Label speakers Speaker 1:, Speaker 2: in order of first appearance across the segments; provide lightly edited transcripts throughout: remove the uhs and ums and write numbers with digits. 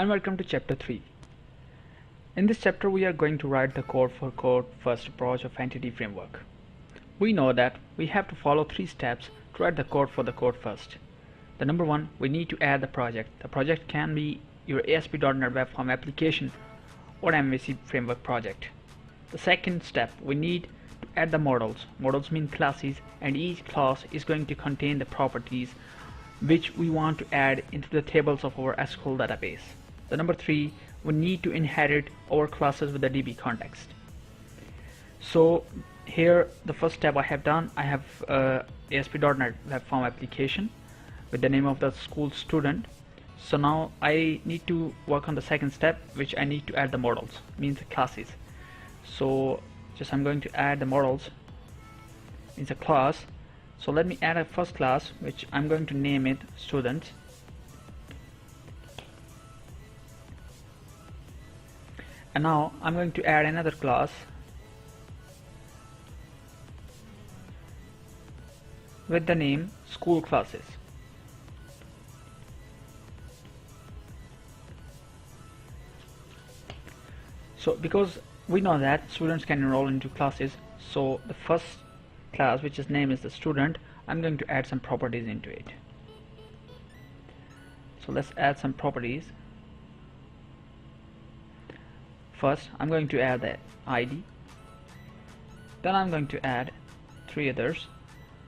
Speaker 1: and welcome to chapter 3. In this chapter we are going to write the code for code first approach of entity framework. We know that we have to follow 3 steps to write the code for the code first. The number 1, we need to add the project. The project can be your ASP.NET Web Form application or MVC framework project. The second step, we need to add the models. Models mean classes, and each class is going to contain the properties which we want to add into the tables of our SQL database. The number 3, we need to inherit our classes with the DB context. So here the first step I have done, I have ASP.NET Web Form application with the name of the school student. So now I need to work on the second step, which I need to add the models, means the classes. So I'm going to add the models, means a class. So let me add a first class, which I'm going to name it students. And now I'm going to add another class with the name school classes. So because we know that students can enroll into classes, so the first class, which is name is the student, I'm going to add some properties into it. So let's add some properties. First I'm going to add the ID, then I'm going to add 3 others,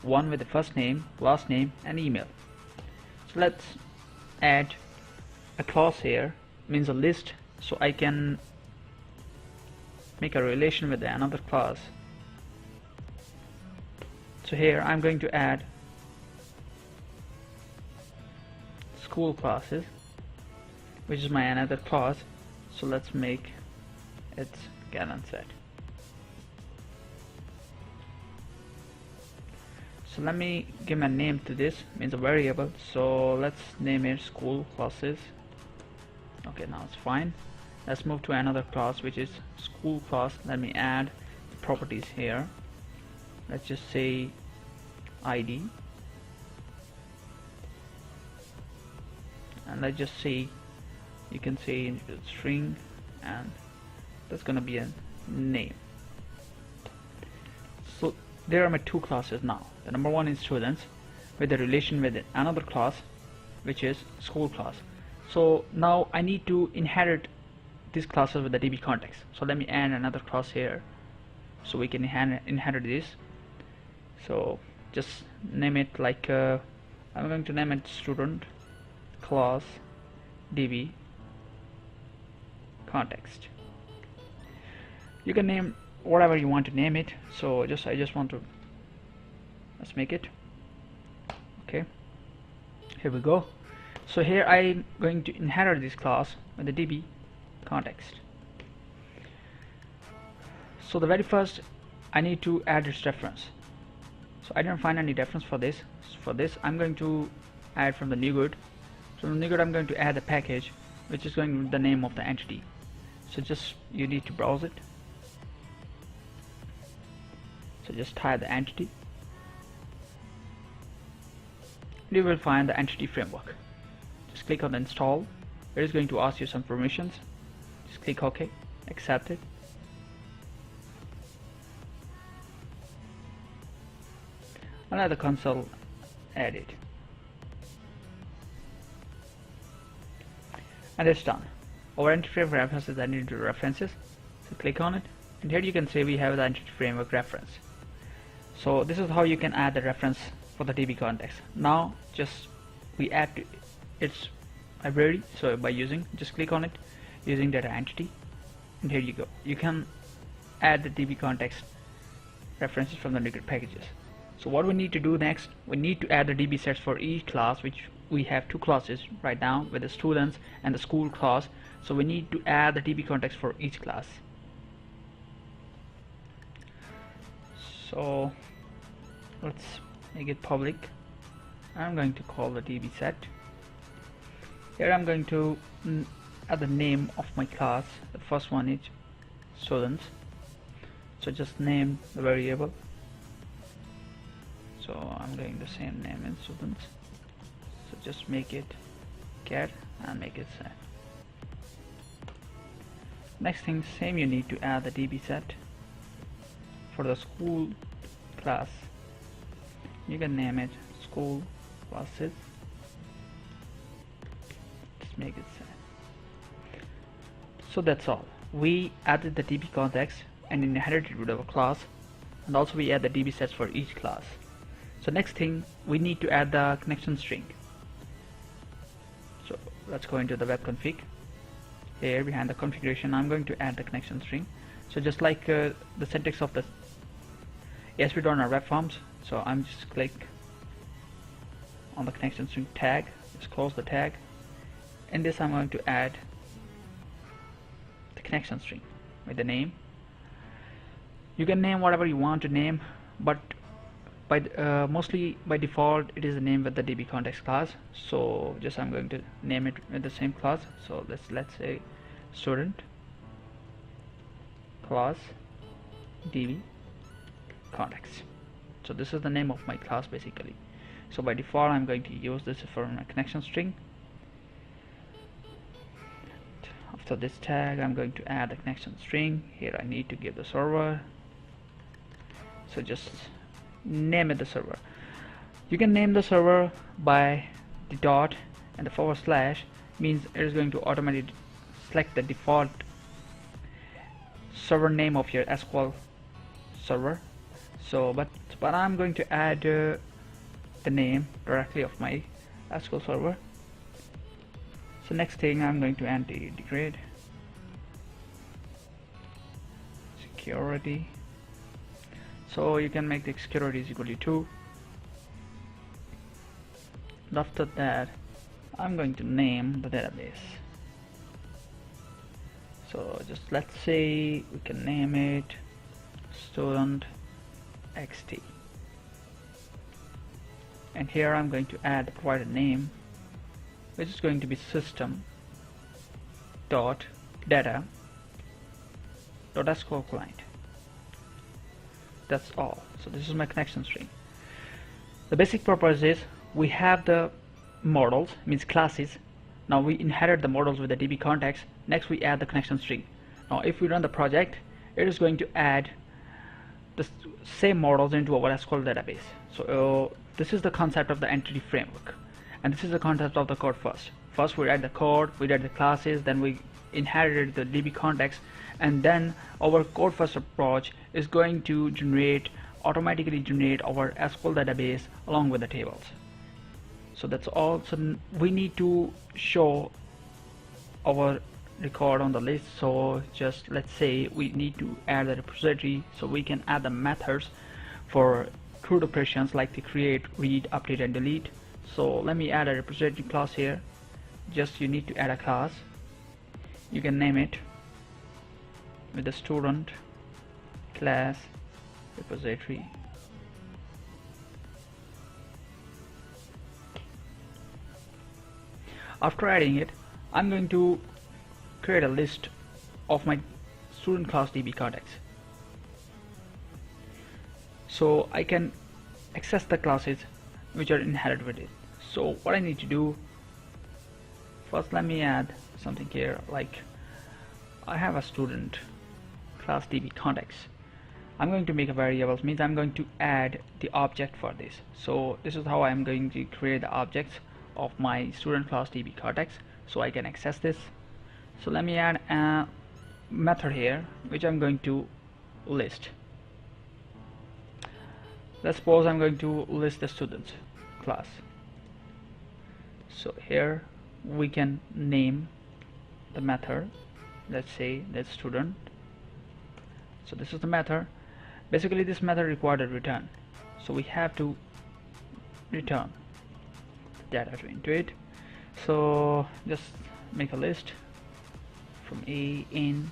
Speaker 1: one with the first name, last name and email. So let's add a class here, means a list, so I can make a relation with another class. So here I'm going to add school classes, which is my another class. So let's make it Gallon set. So let me give a name to this, means a variable. So let's name it school classes. Okay, now it's fine. Let's move to another class, which is school class. Let me add the properties here. Let's just say ID, and let's just say, you can say string, and that's gonna be a name. So there are my 2 classes now. The number 1 is students with a relation with another class, which is school class. So now I need to inherit these classes with the DB context. So let me add another class here so we can inherit this. So just name it like I'm going to name it student class DB context. You can name whatever you want to name it. So I just want to, let's make it okay. Here we go. So here I'm going to inherit this class with the DB context. So the very first, I need to add its reference. So I didn't find any reference for this. For this I'm going to add from the NuGet. So from the NuGet I'm going to add the package, which is going with the name of the entity. So you need to browse it. So just type the entity, and you will find the entity framework. Just click on install. It is going to ask you some permissions. Just click OK, accept it. And let the console add it. And it's done. Our entity framework references the entity references. So click on it, and here you can see we have the entity framework reference. So this is how you can add the reference for the DB context. Now we add to its library. So by just click on it using data entity, and here you go. You can add the DB context references from the NuGet packages. So what we need to do next, we need to add the DB sets for each class, which we have 2 classes right now with the students and the school class. So we need to add the DB context for each class. So let's make it public. I'm going to call the DB set. Here I'm going to add the name of my class. The first one is students. So just name the variable. So I'm going the same name in students. So just make it cat and make it set. Next thing, same, you need to add the DB set for the school class. You can name it school classes. Just make it set. So that's all. We added the DB context and inherited with our class, and also we add the DB sets for each class. So next thing, we need to add the connection string. So let's go into the web config. Here behind the configuration, I'm going to add the connection string. So just like the syntax of the ASP.NET Web Forms, so I'm just click on the connection string tag, just close the tag. In this I'm going to add the connection string with the name. You can name whatever you want to name, but by mostly by default it is a name with the DB context class. So just I'm going to name it with the same class. So let's say student class DB context. So this is the name of my class basically. So by default I'm going to use this for my connection string. After this tag I'm going to add the connection string. Here I need to give the server. So just name it the server. You can name the server by the dot and the forward slash, means it is going to automatically select the default server name of your SQL server. So but I'm going to add the name directly of my SQL server. So next thing, I'm going to anti-degrade security. So you can make the security is equal to 2. And after that, I'm going to name the database. So just let's say we can name it student xt. And here I'm going to add the provided name, which is going to be system dot data dot SQL client. That's all. So this is my connection string. The basic purpose is we have the models, means classes. Now we inherit the models with the DB context. Next we add the connection string. Now if we run the project, it is going to add the same models into our SQL database. So this is the concept of the entity framework, and this is the concept of the code first. First we write the code, we write the classes, then we inherited the DB context, and then our code first approach is going to automatically generate our SQL database along with the tables. So that's all. So we need to show our record on the list. So just let's say we need to add a repository, so we can add the methods for CRUD operations like the create, read, update and delete. So let me add a repository class here. Just you need to add a class. You can name it with the student class repository. After adding it, I'm going to create a list of my student class DB context, so I can access the classes which are inherited with it. So what I need to do, first let me add something here, like I have a student class DB context. I'm going to make a variable, means I'm going to add the object for this. So this is how I'm going to create the objects of my student class DB context, so I can access this. So let me add a method here which I'm going to list. Let's suppose I'm going to list the students class. So here we can name the method, let's say that's student. So this is the method. Basically this method required a return, so we have to return data into it. So just make a list from A in,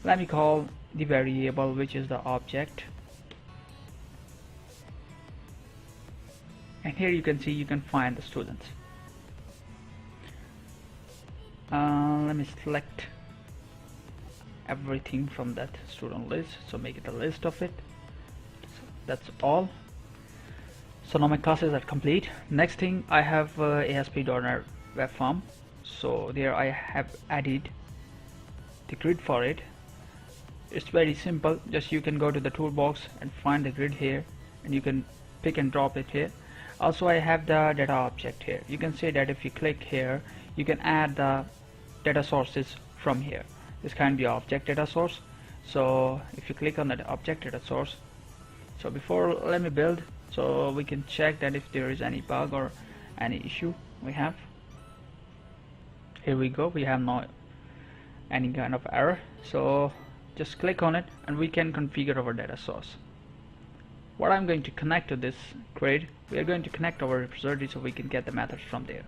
Speaker 1: let me call the variable which is the object, and here you can see you can find the students. Let me select everything from that student list, so make it a list of it. So that's all. So now my classes are complete. Next thing, I have ASP.NET Web Form. So there I have added the grid for it. It's very simple. Just you can go to the toolbox and find the grid here, and you can pick and drop it here. Also, I have the data object here. You can see that if you click here, you can add the data sources from here. This can be object data source. So if you click on the object data source, so before let me build, so we can check that if there is any bug or any issue we have. Here we go, we have no any kind of error. So just click on it and we can configure our data source. What I'm going to connect to this grid, we are going to connect our repository so we can get the methods from there.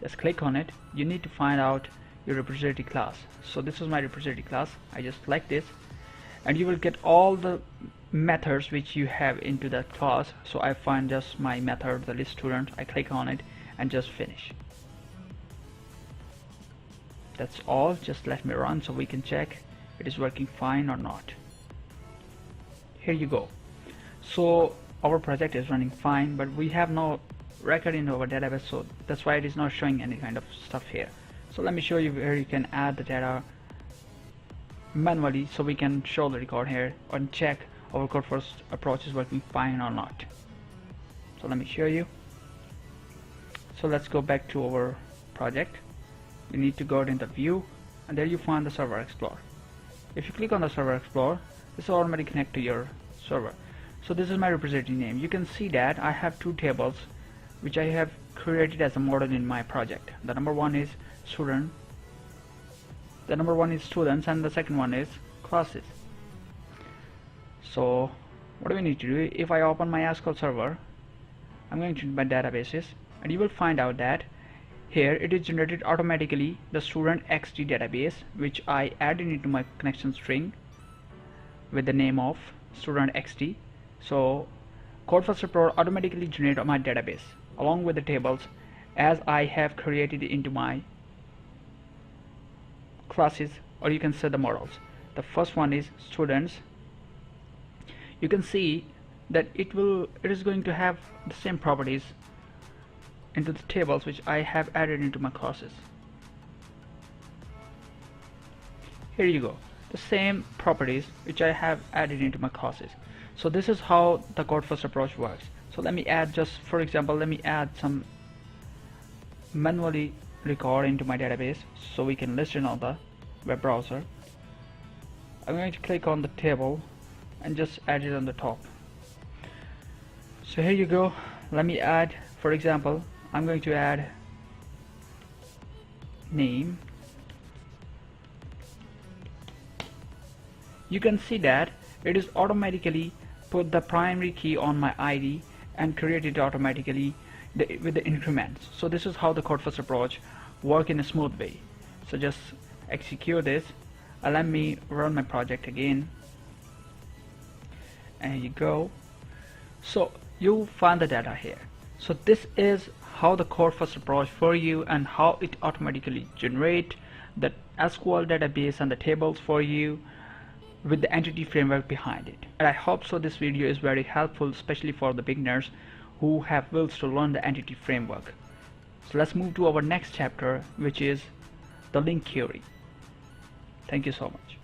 Speaker 1: Just click on it. You need to find out your repository class. So this is my repository class. I just select this and you will get all the methods which you have into that class. So I find just my method, the list student. I click on it and just finish. That's all. Just let me run so we can check it is working fine or not. Here you go. So our project is running fine, but we have no record in our database, so that's why it is not showing any kind of stuff here. So let me show you where you can add the data manually so we can show the record here and check our code first approach is working fine or not. So let me show you. So let's go back to our project. You need to go into view and there you find the server explorer. If you click on the server explorer, this will automatically connect to your server. So this is my repository name. You can see that I have two tables which I have created as a model in my project. The number one is student, the number one is students, and the second one is classes. So what do we need to do? If I open my SQL server, I'm going to my databases and you will find out that here it is generated automatically the student xt database which I added into my connection string with the name of student xt. So code first approach automatically generate my database along with the tables as I have created into my classes, or you can say the models. The first one is students. You can see that it is going to have the same properties into the tables which I have added into my classes. Here you go, the same properties which I have added into my classes. So this is how the code first approach works. So let me add, just for example, let me add some manually record into my database so we can list it on the web browser. I'm going to click on the table and just add it on the top. So here you go. Let me add, for example, I'm going to add name. You can see that it is automatically put the primary key on my ID and create it automatically with the increments. So this is how the code first approach work in a smooth way. So just execute this and let me run my project again. And here you go. So you find the data here. So this is how the code first approach for you and how it automatically generate the SQL database and the tables for you with the entity framework behind it. And I hope so this video is very helpful, especially for the beginners who have wills to learn the entity framework. So let's move to our next chapter, which is the link query. Thank you so much.